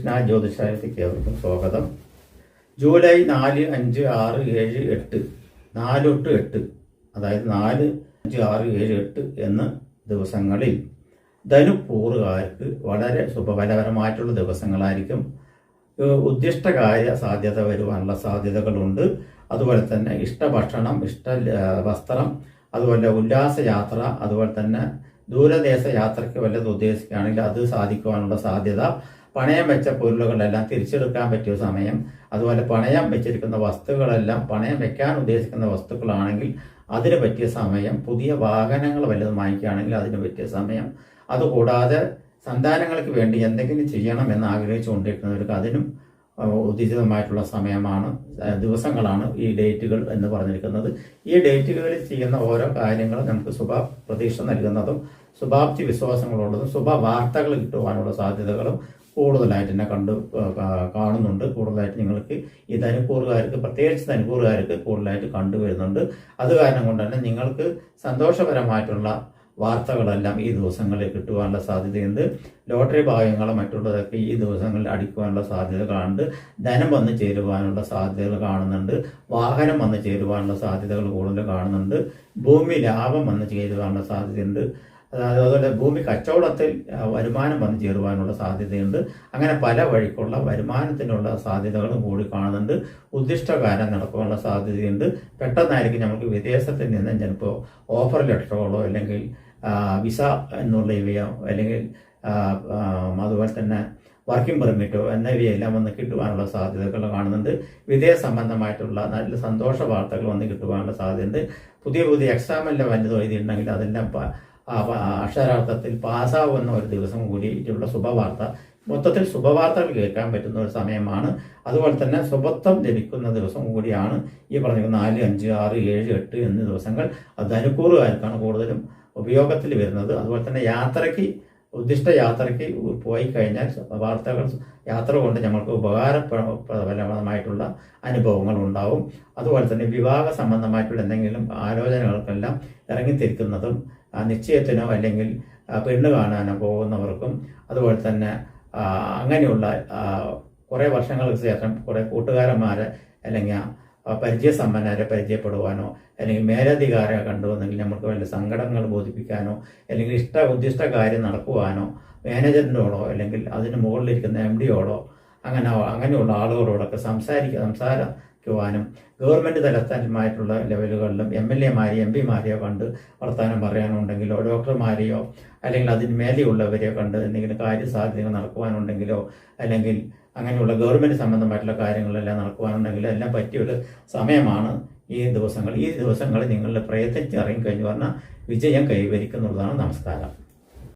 കൃഷ്ണ ജ്യോതിഷാലയത്തിലേക്ക് ഏവർക്കും സ്വാഗതം. ജൂലൈ 4, 5, 6, 7, 8 4 തൊട്ട് 8, അതായത് 4, 5, 6, 7, 8 എന്ന ദിവസങ്ങളിൽ ധനുക്കൂറുകാർക്ക് വളരെ ശുഭഫലപരമായിട്ടുള്ള ദിവസങ്ങളായിരിക്കും. ഉദ്ദിഷ്ടകാര്യ സാധ്യത വരുവാനുള്ള സാധ്യതകളുണ്ട്. അതുപോലെ തന്നെ ഇഷ്ടഭക്ഷണം, ഇഷ്ട വസ്ത്രം, അതുപോലെ ഉല്ലാസയാത്ര, അതുപോലെ തന്നെ ദൂരദേശ യാത്രയ്ക്ക് വല്ലതും ഉദ്ദേശിക്കുകയാണെങ്കിൽ അത് സാധിക്കുവാനുള്ള സാധ്യത, പണയം വെച്ച പൊരുളുകളെല്ലാം തിരിച്ചെടുക്കാൻ പറ്റിയ സമയം, അതുപോലെ പണയം വെച്ചിരിക്കുന്ന വസ്തുക്കളെല്ലാം പണയം വെക്കാൻ ഉദ്ദേശിക്കുന്ന വസ്തുക്കളാണെങ്കിൽ അതിന് പറ്റിയ സമയം, പുതിയ വാഹനങ്ങൾ വല്ലതും വാങ്ങിക്കുകയാണെങ്കിൽ അതിന് പറ്റിയ സമയം, അതുകൂടാതെ സന്താനങ്ങൾക്ക് വേണ്ടി എന്തെങ്കിലും ചെയ്യണമെന്ന് ആഗ്രഹിച്ചുകൊണ്ടിരിക്കുന്നവർക്ക് അതിനും ഉചിതമായിട്ടുള്ള സമയമാണ്, ദിവസങ്ങളാണ് ഈ ഡേറ്റുകൾ എന്ന് പറഞ്ഞിരിക്കുന്നത്. ഈ ഡേറ്റുകളിൽ ചെയ്യുന്ന ഓരോ കാര്യങ്ങളും നമുക്ക് പ്രതീക്ഷ നൽകുന്നതും ശുഭാപ്തി വിശ്വാസങ്ങളുള്ളതും ശുഭവാർത്തകൾ കിട്ടുവാനുള്ള സാധ്യതകളും കൂടുതലായിട്ട് തന്നെ കാണുന്നുണ്ട്. കൂടുതലായിട്ട് നിങ്ങൾക്ക് ഈ ധനുക്കൂറുകാർക്ക്, പ്രത്യേകിച്ച് ധനുക്കൂറുകാർക്ക് കൂടുതലായിട്ട് കണ്ടുവരുന്നുണ്ട്. അത് കാരണം കൊണ്ട് തന്നെ നിങ്ങൾക്ക് സന്തോഷപരമായിട്ടുള്ള വാർത്തകളെല്ലാം ഈ ദിവസങ്ങളിൽ കിട്ടുവാനുള്ള സാധ്യതയുണ്ട്. ലോട്ടറി ഭാഗ്യങ്ങളും മറ്റുള്ളതൊക്കെ ഈ ദിവസങ്ങളിൽ അടിക്കുവാനുള്ള സാധ്യത കാണുന്നുണ്ട്. ധനം വന്ന് ചേരുവാനുള്ള സാധ്യതകൾ കാണുന്നുണ്ട്. വാഹനം വന്ന് ചേരുവാനുള്ള സാധ്യതകൾ കൂടുതൽ കാണുന്നുണ്ട്. ഭൂമി ലാഭം വന്ന് ചേരുവാനുള്ള സാധ്യതയുണ്ട്. അതുപോലെ ഭൂമി കച്ചവടത്തിൽ വരുമാനം വന്ന് ചേരുവാനുള്ള സാധ്യതയുണ്ട്. അങ്ങനെ പല വഴിക്കുള്ള വരുമാനത്തിനുള്ള സാധ്യതകളും കൂടി കാണുന്നുണ്ട്. ഉദ്ദിഷ്ടകാര്യം നടക്കാനുള്ള സാധ്യതയുണ്ട്. പെട്ടെന്നായിരിക്കും നമുക്ക് വിദേശത്തിൽ നിന്ന് ചിലപ്പോൾ ഓഫർ ലെറ്ററുകളോ അല്ലെങ്കിൽ വിസ ഇവയോ അല്ലെങ്കിൽ അതുപോലെ തന്നെ വർക്കിംഗ് പെർമിറ്റോ എന്നിവയെല്ലാം വന്ന് കിട്ടുവാനുള്ള സാധ്യതകൾ കാണുന്നുണ്ട്. വിദേശ സംബന്ധമായിട്ടുള്ള നല്ല സന്തോഷ വാർത്തകൾ വന്ന് കിട്ടുവാനുള്ള സാധ്യതയുണ്ട്. പുതിയ എക്സാമെല്ലാം വല്ലതും എഴുതിയിട്ടുണ്ടെങ്കിൽ അതെല്ലാം അക്ഷരാർത്ഥത്തിൽ പാസ്സാവുന്ന ഒരു ദിവസം കൂടിയിട്ടുള്ള ശുഭവാർത്ത, മൊത്തത്തിൽ ശുഭവാർത്തകൾ കേൾക്കാൻ പറ്റുന്ന ഒരു സമയമാണ്. അതുപോലെ തന്നെ ശുഭത്വം ലഭിക്കുന്ന ദിവസം കൂടിയാണ് ഈ പറഞ്ഞ 4, 5, 6, 7, 8 എന്നീ ദിവസങ്ങൾ. അത് ധനുക്കൂറുകാർക്കാണ് കൂടുതലും ഉപയോഗത്തിൽ വരുന്നത്. അതുപോലെ തന്നെ ഉദ്ദിഷ്ട യാത്രയ്ക്ക് പോയി കഴിഞ്ഞാൽ യാത്ര കൊണ്ട് ഞങ്ങൾക്ക് ഉപകാരപ്രദമായിട്ടുള്ള അനുഭവങ്ങൾ ഉണ്ടാവും. അതുപോലെ തന്നെ വിവാഹ സംബന്ധമായിട്ടുള്ള എന്തെങ്കിലും ആലോചനകൾക്കെല്ലാം ഇറങ്ങിത്തിരിക്കുന്നതും, നിശ്ചയത്തിനോ അല്ലെങ്കിൽ പെണ്ണ് കാണാനോ പോകുന്നവർക്കും, അതുപോലെ തന്നെ അങ്ങനെയുള്ള കുറേ വർഷങ്ങൾക്ക് ശേഷം കുറേ കൂട്ടുകാരന്മാരെ അല്ലെങ്കിൽ പരിചയസമ്പന്നരെ പരിചയപ്പെടുവാനോ അല്ലെങ്കിൽ മേലധികാരെ കണ്ടുവന്നെങ്കിൽ നമുക്ക് വല്ല സങ്കടങ്ങൾ ബോധിപ്പിക്കാനോ അല്ലെങ്കിൽ ഉദ്ദിഷ്ട കാര്യം നടക്കുവാനോ മാനേജറിനോടോ അല്ലെങ്കിൽ അതിന് മുകളിലിരിക്കുന്ന MD-യോടോ അങ്ങനെയുള്ള ആളുകളോടൊക്കെ സംസാരിക്കുവാനും ഗവൺമെൻറ് തലത്തിലുമായിട്ടുള്ള ലെവലുകളിലും MLA-മാരെയോ MP-മാരെയോ കണ്ട് വർത്തമാനം പറയാനുണ്ടെങ്കിലോ ഡോക്ടർമാരെയോ അല്ലെങ്കിൽ അതിന് മേലെയുള്ളവരെയോ കണ്ട് എന്തെങ്കിലും കാര്യസാധ്യതകൾ നടക്കുവാനുണ്ടെങ്കിലോ അല്ലെങ്കിൽ അങ്ങനെയുള്ള ഗവൺമെൻറ് സംബന്ധമായിട്ടുള്ള കാര്യങ്ങളെല്ലാം നടക്കുവാനുണ്ടെങ്കിലോ എല്ലാം പറ്റിയൊരു സമയമാണ് ഈ ദിവസങ്ങൾ. ഈ ദിവസങ്ങളിൽ നിങ്ങളുടെ പ്രയത്നിച്ച് ഇറങ്ങിക്കഴിഞ്ഞു പറഞ്ഞാൽ വിജയം കൈവരിക്കുന്നുള്ളതാണ്. നമസ്കാരം.